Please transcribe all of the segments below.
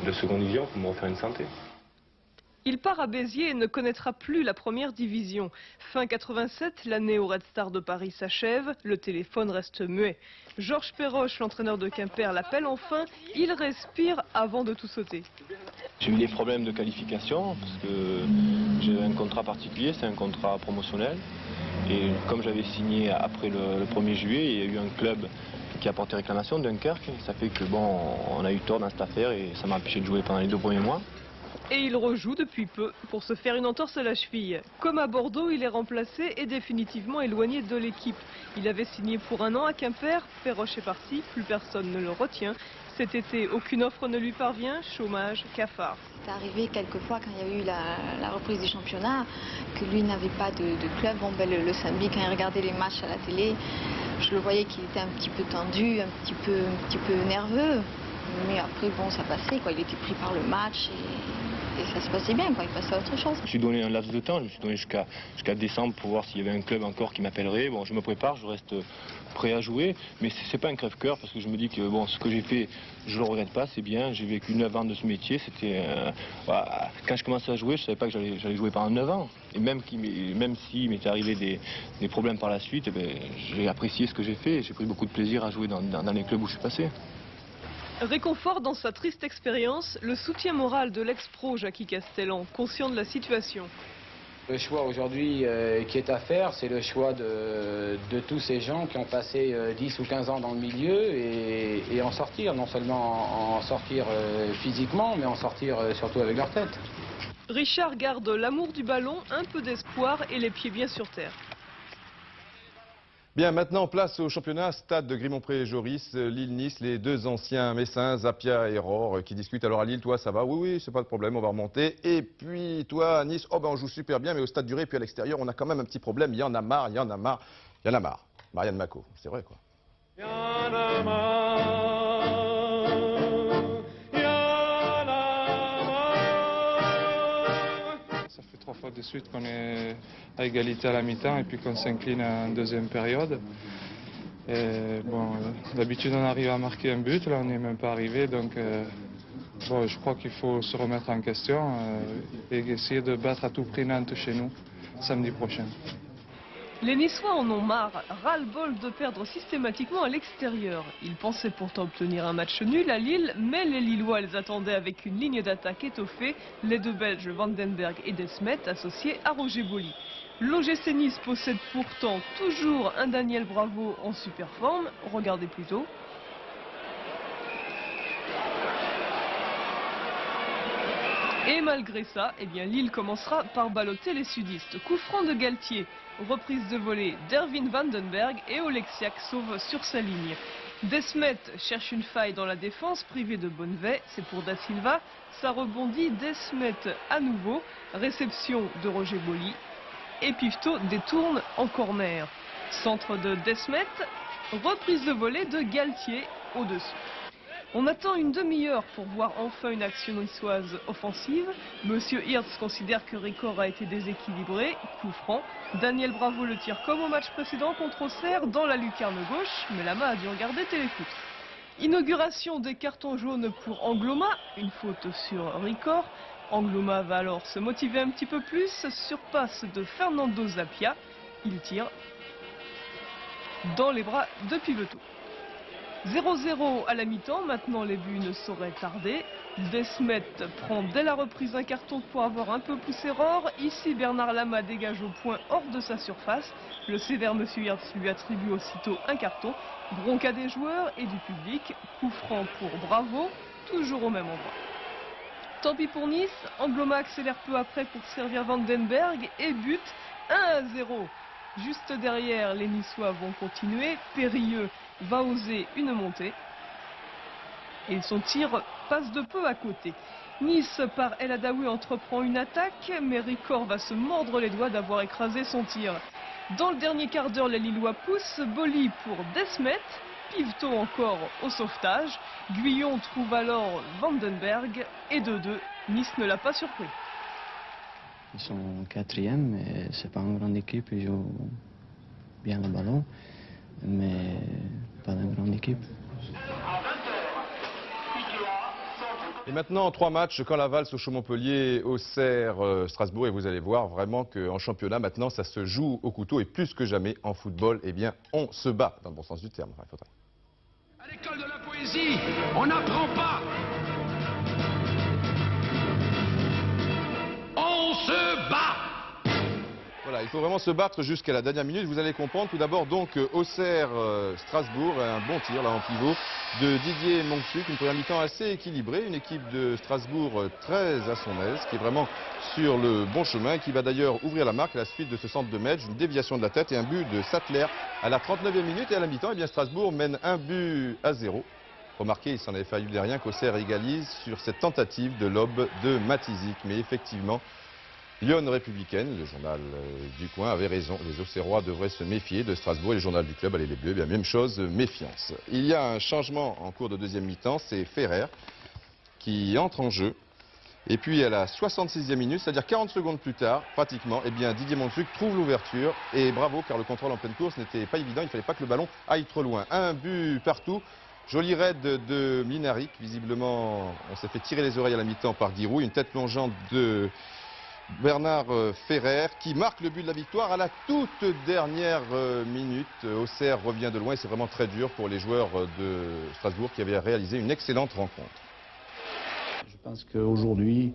de seconde division pour me refaire une santé. Il part à Béziers et ne connaîtra plus la première division. Fin 87, l'année au Red Star de Paris s'achève, le téléphone reste muet. Georges Perroche, l'entraîneur de Quimper, l'appelle enfin, il respire avant de tout sauter. J'ai eu des problèmes de qualification parce que j'ai un contrat particulier, c'est un contrat promotionnel. Et comme j'avais signé après le 1er juillet, il y a eu un club qui a porté réclamation, Dunkerque. Ça fait que bon, on a eu tort dans cette affaire et ça m'a empêché de jouer pendant les 2 premiers mois. Et il rejoue depuis peu pour se faire une entorse à la cheville. Comme à Bordeaux, il est remplacé et définitivement éloigné de l'équipe. Il avait signé pour 1 an à Quimper, Perroche est parti, plus personne ne le retient. Cet été, aucune offre ne lui parvient, chômage, cafard. C'est arrivé quelquefois quand il y a eu la reprise du championnat, que lui n'avait pas de club. Bon, ben, le samedi, quand il regardait les matchs à la télé, je le voyais qu'il était un petit peu tendu, un petit peu nerveux. Mais après, bon, ça passait, quoi. Il était pris par le match et ça se passait bien, quoi. Il passait à autre chose. Je me suis donné un laps de temps, je me suis donné jusqu'à décembre pour voir s'il y avait un club encore qui m'appellerait. Bon, je me prépare, je reste prêt à jouer, mais c'est pas un crève-cœur parce que je me dis que bon, ce que j'ai fait, je le regrette pas, c'est bien. J'ai vécu 9 ans de ce métier, c'était voilà. Quand je commençais à jouer, je savais pas que j'allais jouer pendant 9 ans. Et même s'il m'était arrivé des problèmes par la suite, eh ben, j'ai apprécié ce que j'ai fait et j'ai pris beaucoup de plaisir à jouer dans les clubs où je suis passé. Réconfort dans sa triste expérience, le soutien moral de l'ex-pro Jackie Castellan, conscient de la situation. Le choix aujourd'hui qui est à faire, c'est le choix de tous ces gens qui ont passé 10 ou 15 ans dans le milieu et en sortir, non seulement en sortir physiquement, mais en sortir surtout avec leur tête. Richard garde l'amour du ballon, un peu d'espoir et les pieds bien sur terre. Bien, maintenant, place au championnat, stade de Grimont-Pré-Joris, Lille-Nice, les deux anciens Messins, Zappia et Rohr, qui discutent. Alors à Lille, toi, ça va? Oui, oui, c'est pas de problème, on va remonter. Et puis, toi, à Nice, oh ben on joue super bien, mais au stade du Ré, puis à l'extérieur, on a quand même un petit problème. Il y en a marre, il y en a marre, il y en a marre. Marianne Macot, c'est vrai, quoi. Il y en a marre, il y en a marre. Ça fait 3 fois de suite qu'on est à égalité à la mi-temps et puis qu'on s'incline en deuxième période. Et bon, d'habitude on arrive à marquer un but, là on n'est même pas arrivé, donc bon, je crois qu'il faut se remettre en question et essayer de battre à tout prix Nantes chez nous samedi prochain. Les Niçois en ont marre, ras-le-bol de perdre systématiquement à l'extérieur. Ils pensaient pourtant obtenir un match nul à Lille, mais les Lillois les attendaient avec une ligne d'attaque étoffée, les deux Belges Vandenberg et Desmet associés à Roger Boly. L'OGC Nice possède pourtant toujours un Daniel Bravo en super forme, regardez plutôt. Et malgré ça, eh bien, Lille commencera par balloter les sudistes. Coup franc de Galtier, reprise de volée d'Erwin Vandenberg et Oleksiak sauve sur sa ligne. Desmet cherche une faille dans la défense, privé de Bonnevet, c'est pour Da Silva. Ça rebondit, Desmet à nouveau, réception de Roger Boly. Et Pifto détourne en corner. Centre de Desmet, reprise de volée de Galtier au-dessus. On attend une demi-heure pour voir enfin une action niçoise offensive. Monsieur Hirtz considère que Ricord a été déséquilibré. Coup franc. Daniel Bravo le tire comme au match précédent contre Auxerre dans la lucarne gauche. Mais Lama a dû regarder Téléfoot. Inauguration des cartons jaunes pour Angloma. Une faute sur Ricord. Angloma va alors se motiver un petit peu plus. Surpasse de Fernando Zappia. Il tire dans les bras de Piveteau. 0-0 à la mi-temps, maintenant les buts ne sauraient tarder. Desmet prend dès la reprise un carton pour avoir un peu poussé Rohr. Ici Bernard Lama dégage au point hors de sa surface. Le sévère Monsieur Hirtz lui attribue aussitôt un carton. Bronca des joueurs et du public. Coup franc pour Bravo, toujours au même endroit. Tant pis pour Nice, Angloma accélère peu après pour servir Vandenberg et but 1-0. Juste derrière, les Niçois vont continuer. Périlleux va oser une montée. Et son tir passe de peu à côté. Nice, par El Adaoui, entreprend une attaque, mais Ricord va se mordre les doigts d'avoir écrasé son tir. Dans le dernier quart d'heure, les Lillois poussent. Boly pour Desmet. Piveteau encore au sauvetage. Guyon trouve alors Vandenberg. Et 2-2. Nice ne l'a pas surpris. Ils sont quatrième, mais c'est pas une grande équipe, ils jouent bien le ballon, mais pas une grande équipe. Et maintenant, 3 matchs, quand Laval, Sochaux-Montpellier, Auxerre, Strasbourg. Et vous allez voir vraiment qu'en championnat, maintenant, ça se joue au couteau. Et plus que jamais, en football, eh bien, on se bat, dans le bon sens du terme. Enfin, à l'école de la poésie, on n'apprend pas. On se bat. Voilà, il faut vraiment se battre jusqu'à la dernière minute. Vous allez comprendre. Tout d'abord, donc, Auxerre, Strasbourg, un bon tir là en pivot de Didier Monksuk. Une première mi-temps assez équilibrée. Une équipe de Strasbourg très à son aise, qui est vraiment sur le bon chemin, qui va d'ailleurs ouvrir la marque à la suite de ce centre de Medj, une déviation de la tête et un but de Sattler à la 39e minute. Et à la mi-temps, eh bien, Strasbourg mène 1-0. Remarquez, il s'en avait fallu de rien qu'Auxerre égalise sur cette tentative de lob de Matizik. Mais effectivement, Lyon Républicaine, le journal du coin, avait raison. Les Auxerrois devraient se méfier de Strasbourg et le journal du club, allez les Bleus, bien même chose, méfiance. Il y a un changement en cours de deuxième mi-temps, c'est Ferrer qui entre en jeu. Et puis à la 66e minute, c'est-à-dire 40 secondes plus tard, pratiquement, eh bien Didier Monksuk trouve l'ouverture. Et bravo, car le contrôle en pleine course n'était pas évident, il ne fallait pas que le ballon aille trop loin. Un but partout. Joli raid de Mlinarik, visiblement on s'est fait tirer les oreilles à la mi-temps par Giroud. Une tête plongeante de Bernard Ferrer qui marque le but de la victoire à la toute dernière minute. Auxerre revient de loin et c'est vraiment très dur pour les joueurs de Strasbourg qui avaient réalisé une excellente rencontre. Je pense qu'aujourd'hui,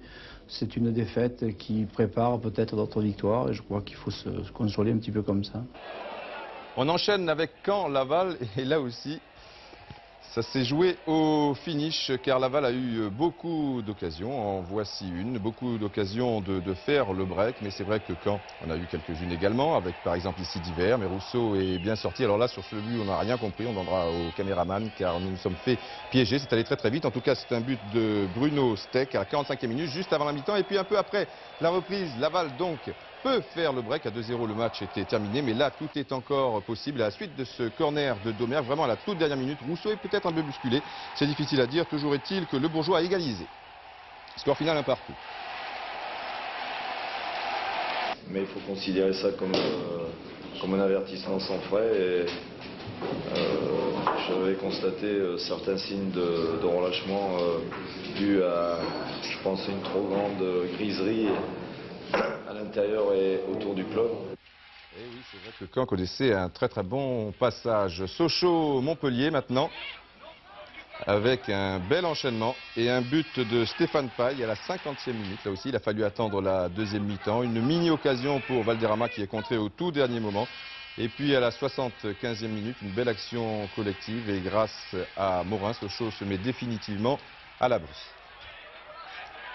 c'est une défaite qui prépare peut-être d'autres victoires et je crois qu'il faut se consoler un petit peu comme ça. On enchaîne avec Caen, Laval et là aussi, ça s'est joué au finish car Laval a eu beaucoup d'occasions, en voici une, beaucoup d'occasions de faire le break, mais c'est vrai que Caen on a eu quelques-unes également, avec par exemple ici Divers, mais Rousseau est bien sorti. Alors là sur ce but on n'a rien compris, on demandera au caméraman car nous nous sommes fait piéger, c'est allé très très vite. En tout cas c'est un but de Bruno Steck à la 45e minute, juste avant la mi-temps, et puis un peu après la reprise, Laval donc peut faire le break. À 2-0 le match était terminé, mais là tout est encore possible. À la suite de ce corner de Domergue, vraiment à la toute dernière minute, Rousseau est peut-être un peu bousculé, c'est difficile à dire. Toujours est-il que le Bourgeois a égalisé. Score final 1 partout. Mais il faut considérer ça comme un avertissement sans frais. Et j'avais constaté certains signes de relâchement dû à, je pense, une trop grande griserie à l'intérieur et autour du club. Et oui, c'est vrai que Caen connaissait un très très bon passage. Sochaux-Montpellier maintenant, avec un bel enchaînement et un but de Stéphane Paille à la 50e minute. Là aussi, il a fallu attendre la deuxième mi-temps. Une mini-occasion pour Valderrama qui est contré au tout dernier moment. Et puis à la 75e minute, une belle action collective et grâce à Morin, Sochaux se met définitivement à l'abri.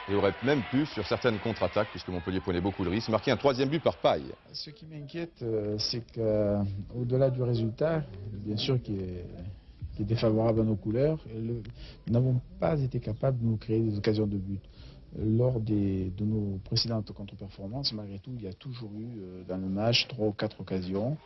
Et aurait même pu, sur certaines contre-attaques, puisque Montpellier prenait beaucoup de risques, marquer un troisième but par Paille. Ce qui m'inquiète, c'est qu'au-delà du résultat, bien sûr qui est défavorable à nos couleurs, nous n'avons pas été capables de nous créer des occasions de but. Lors de nos précédentes contre-performances, malgré tout, il y a toujours eu dans le match 3 ou 4 occasions.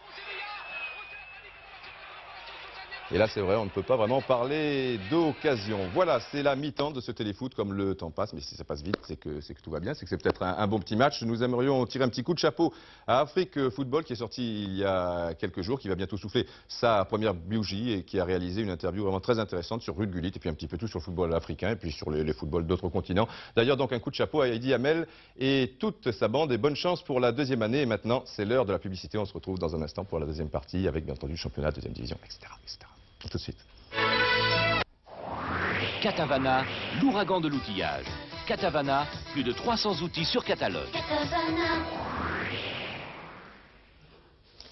Et là, c'est vrai, on ne peut pas vraiment parler d'occasion. Voilà, c'est la mi-temps de ce téléfoot, comme le temps passe. Mais si ça passe vite, c'est que tout va bien, c'est que c'est peut-être un bon petit match. Nous aimerions tirer un petit coup de chapeau à Afrique Football, qui est sorti il y a quelques jours, qui va bientôt souffler sa première bougie et qui a réalisé une interview vraiment très intéressante sur Ruud Gullit, et puis un petit peu tout sur le football africain, et puis sur les footballs d'autres continents. D'ailleurs, donc un coup de chapeau à Heidi Hamel et toute sa bande, et bonne chance pour la deuxième année. Et maintenant, c'est l'heure de la publicité. On se retrouve dans un instant pour la deuxième partie, avec bien entendu le championnat, deuxième division, etc. etc. Tout de suite. Catavana, l'ouragan de l'outillage. Catavana, plus de 300 outils sur catalogue.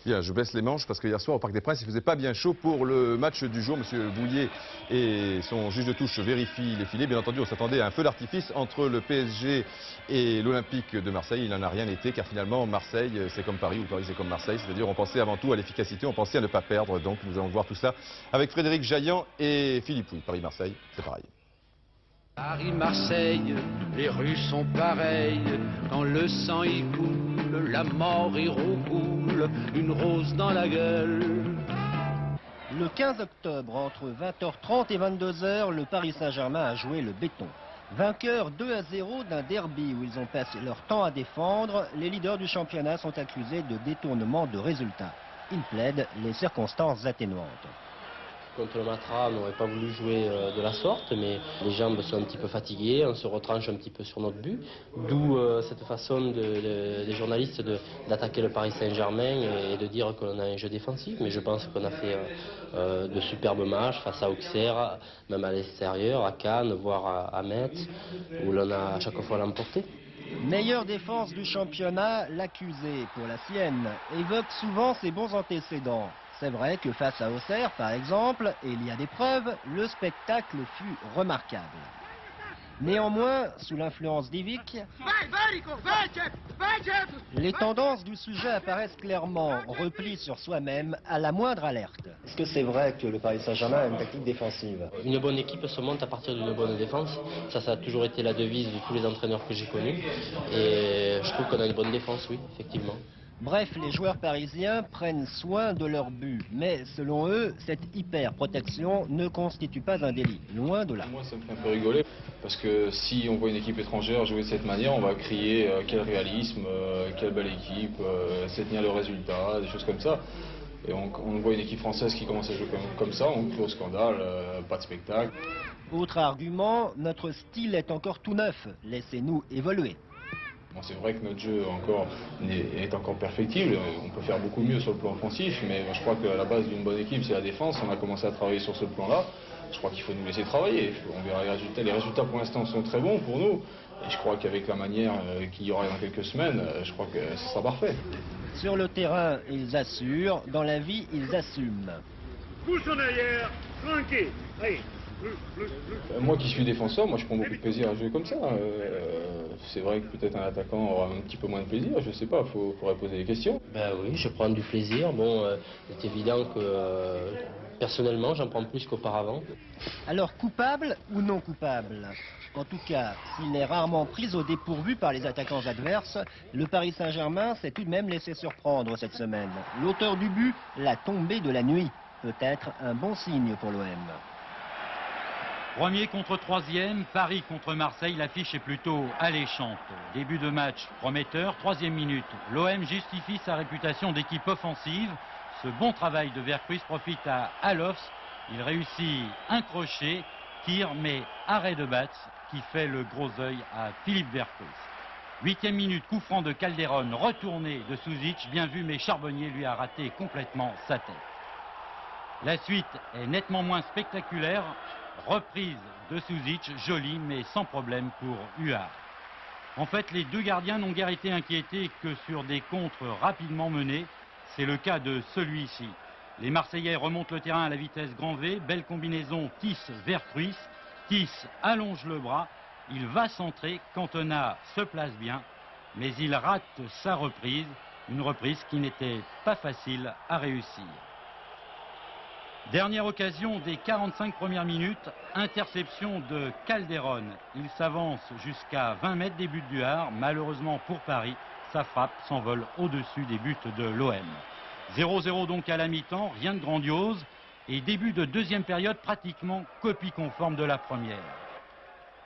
Bien, je baisse les manches parce que hier soir au Parc des Princes, il faisait pas bien chaud pour le match du jour. Monsieur Boulier et son juge de touche vérifient les filets. Bien entendu, on s'attendait à un feu d'artifice entre le PSG et l'Olympique de Marseille. Il n'en a rien été car finalement Marseille c'est comme Paris ou Paris c'est comme Marseille. C'est-à-dire on pensait avant tout à l'efficacité, on pensait à ne pas perdre. Donc nous allons voir tout ça avec Frédéric Jaillant et Philippe Pouille. Paris-Marseille, c'est pareil. Paris-Marseille, les rues sont pareilles, quand le sang y coule, la mort y recoule, une rose dans la gueule. Le 15 octobre, entre 20h30 et 22h, le Paris Saint-Germain a joué le béton. Vainqueurs 2-0 d'un derby où ils ont passé leur temps à défendre, les leaders du championnat sont accusés de détournement de résultats. Ils plaident les circonstances atténuantes. Contre le Matra, on n'aurait pas voulu jouer de la sorte, mais les jambes sont un petit peu fatiguées, on se retranche un petit peu sur notre but. D'où cette façon des journalistes d'attaquer le Paris Saint-Germain et de dire qu'on a un jeu défensif. Mais je pense qu'on a fait de superbes matchs face à Auxerre, même à l'extérieur, à Cannes, voire à Metz, où l'on a à chaque fois l'emporté. Meilleure défense du championnat, l'accusé, pour la sienne, évoque souvent ses bons antécédents. C'est vrai que face à Auxerre, par exemple, et il y a des preuves, le spectacle fut remarquable. Néanmoins, sous l'influence d'Ivic, les tendances du sujet apparaissent clairement, repli sur soi-même à la moindre alerte. Est-ce que c'est vrai que le Paris Saint-Germain a une tactique défensive? Une bonne équipe se monte à partir d'une bonne défense. Ça a toujours été la devise de tous les entraîneurs que j'ai connus. Et je trouve qu'on a une bonne défense, oui, effectivement. Bref, les joueurs parisiens prennent soin de leur but. Mais selon eux, cette hyper-protection ne constitue pas un délit. Loin de là. Moi, ça me fait un peu rigoler. Parce que si on voit une équipe étrangère jouer de cette manière, on va crier quel réalisme, quelle belle équipe, c'est tenir le résultat, des choses comme ça. Et on voit une équipe française qui commence à jouer comme ça, on crie au scandale, pas de spectacle. Autre argument, notre style est encore tout neuf. Laissez-nous évoluer. Bon, c'est vrai que notre jeu est encore perfectible, on peut faire beaucoup mieux sur le plan offensif, mais je crois qu'à la base d'une bonne équipe, c'est la défense. On a commencé à travailler sur ce plan-là. Je crois qu'il faut nous laisser travailler. On verra les résultats. Les résultats pour l'instant sont très bons pour nous. Et je crois qu'avavec la manière qu'il y aura dans quelques semaines, je crois que ce sera parfait. Sur le terrain, ils assurent. Dans la vie, ils assument. Pousse en arrière, tranquille. Allez. Moi qui suis défenseur, moi je prends beaucoup de plaisir à jouer comme ça. C'est vrai que peut-être un attaquant aura un petit peu moins de plaisir, je sais pas, faudrait poser des questions. Ben oui, je prends du plaisir. Bon, c'est évident que personnellement j'en prends plus qu'auparavant. Alors coupable ou non coupable? En tout cas, s'il est rarement pris au dépourvu par les attaquants adverses, le Paris Saint-Germain s'est tout de même laissé surprendre cette semaine. L'auteur du but, la tombée de la nuit. Peut-être un bon signe pour l'OM. Premier contre troisième, Paris contre Marseille, l'affiche est plutôt alléchante. Début de match prometteur, troisième minute. L'OM justifie sa réputation d'équipe offensive. Ce bon travail de Vercruis profite à Alofs. Il réussit un crochet, tire mais arrêt de Batz qui fait le gros œil à Philippe Vercruis. Huitième minute, coup franc de Calderon, retourné de Suzic, bien vu mais Charbonnier lui a raté complètement sa tête. La suite est nettement moins spectaculaire. Reprise de Suzic, jolie mais sans problème pour Huard. En fait, les deux gardiens n'ont guère été inquiétés que sur des contres rapidement menés. C'est le cas de celui-ci. Les Marseillais remontent le terrain à la vitesse grand V. Belle combinaison Thies-Vercruis. Thies allonge le bras. Il va centrer. Cantona se place bien. Mais il rate sa reprise. Une reprise qui n'était pas facile à réussir. Dernière occasion des 45 premières minutes, interception de Calderon. Il s'avance jusqu'à 20 mètres des buts du Hard. Malheureusement pour Paris, sa frappe s'envole au-dessus des buts de l'OM. 0-0 donc à la mi-temps, rien de grandiose. Et début de deuxième période pratiquement copie conforme de la première.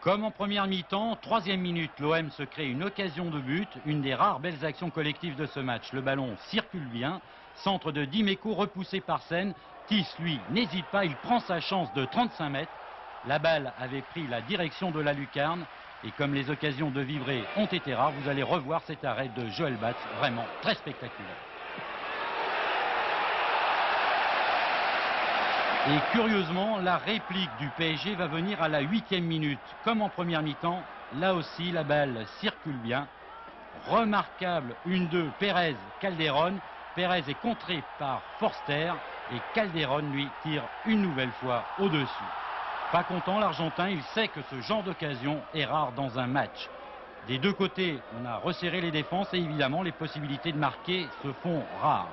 Comme en première mi-temps, troisième minute, l'OM se crée une occasion de but. Une des rares belles actions collectives de ce match. Le ballon circule bien. Centre de Dimeco repoussé par Sen. Thies, lui, n'hésite pas, il prend sa chance de 35 mètres. La balle avait pris la direction de la lucarne. Et comme les occasions de vibrer ont été rares, vous allez revoir cet arrêt de Joël Batz, vraiment très spectaculaire. Et curieusement, la réplique du PSG va venir à la 8e minute. Comme en première mi-temps, là aussi, la balle circule bien. Remarquable, 1-2, Pérez, Calderon. Pérez est contré par Forster. Et Calderon, lui, tire une nouvelle fois au-dessus. Pas content, l'Argentin, il sait que ce genre d'occasion est rare dans un match. Des deux côtés, on a resserré les défenses et évidemment, les possibilités de marquer se font rares.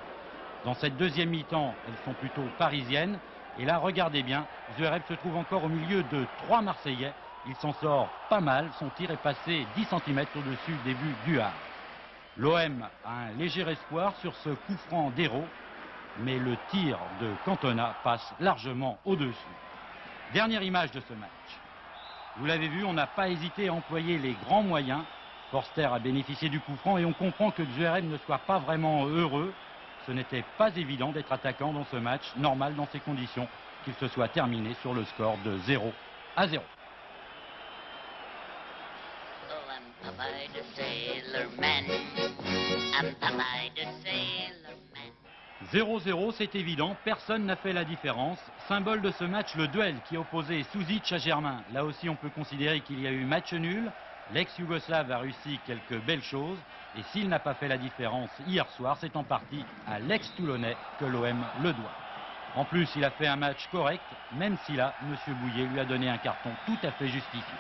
Dans cette deuxième mi-temps, elles sont plutôt parisiennes. Et là, regardez bien, Zverev se trouve encore au milieu de 3 Marseillais. Il s'en sort pas mal, son tir est passé 10 cm au-dessus des buts du Hard. L'OM a un léger espoir sur ce coup franc d'Hérault. Mais le tir de Cantona passe largement au-dessus. Dernière image de ce match. Vous l'avez vu, on n'a pas hésité à employer les grands moyens. Forster a bénéficié du coup franc et on comprend que Zverev ne soit pas vraiment heureux. Ce n'était pas évident d'être attaquant dans ce match, normal dans ces conditions. qu'il se soit terminé sur le score de 0-0. 0-0, c'est évident, personne n'a fait la différence. Symbole de ce match, le duel qui opposait Suzic à Germain. Là aussi, on peut considérer qu'il y a eu match nul. L'ex-Yougoslave a réussi quelques belles choses. Et s'il n'a pas fait la différence hier soir, c'est en partie à l'ex-Toulonnais que l'OM le doit. En plus, il a fait un match correct, même si là, M. Bouillet lui a donné un carton tout à fait justifié.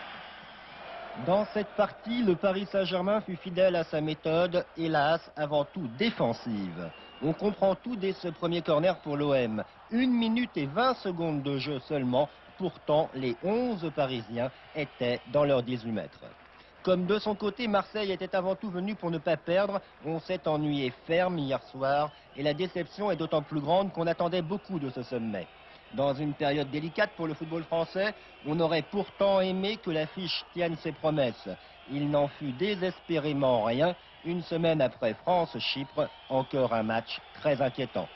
Dans cette partie, le Paris Saint-Germain fut fidèle à sa méthode, hélas, avant tout défensive. On comprend tout dès ce premier corner pour l'OM. 1 minute et 20 secondes de jeu seulement. Pourtant, les 11 Parisiens étaient dans leurs 18 mètres. Comme de son côté, Marseille était avant tout venu pour ne pas perdre, on s'est ennuyé ferme hier soir et la déception est d'autant plus grande qu'on attendait beaucoup de ce sommet. Dans une période délicate pour le football français, on aurait pourtant aimé que l'affiche tienne ses promesses. Il n'en fut désespérément rien. Une semaine après France-Chypre, encore un match très inquiétant.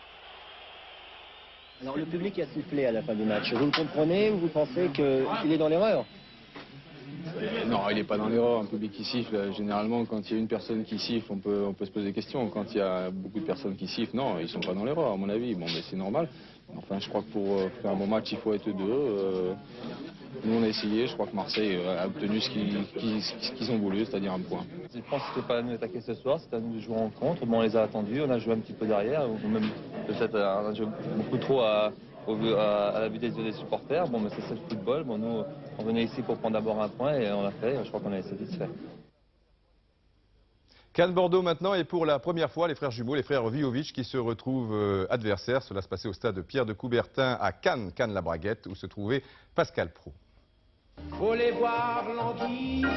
Alors le public a sifflé à la fin du match. Vous le comprenez ou vous pensez qu'il est dans l'erreur? Non, il n'est pas dans l'erreur, un public qui siffle. Généralement, quand il y a une personne qui siffle, on peut se poser des questions. Quand il y a beaucoup de personnes qui sifflent, non, ils ne sont pas dans l'erreur, à mon avis. Bon, mais c'est normal. Enfin, je crois que pour faire un bon match, il faut être deux. Nous, on a essayé. Je crois que Marseille a obtenu ce qu'ils ont voulu, c'est-à-dire un point. Je pense que c'était pas à nous d'attaquer ce soir, c'était à nous de jouer en contre. Bon, on les a attendus, on a joué un petit peu derrière, ou même peut-être on a joué beaucoup trop à la vitesse des supporters. Bon, mais c'est ça le football. Bon, nous, on venait ici pour prendre d'abord un point et on l'a fait. Je crois qu'on est satisfait. Cannes-Bordeaux maintenant, et pour la première fois, les frères jumeaux, les frères Viovic qui se retrouvent adversaires. Cela se passait au stade Pierre de Coubertin à Cannes, Cannes-la-Braguette, où se trouvait Pascal Praud. Faut les voir languir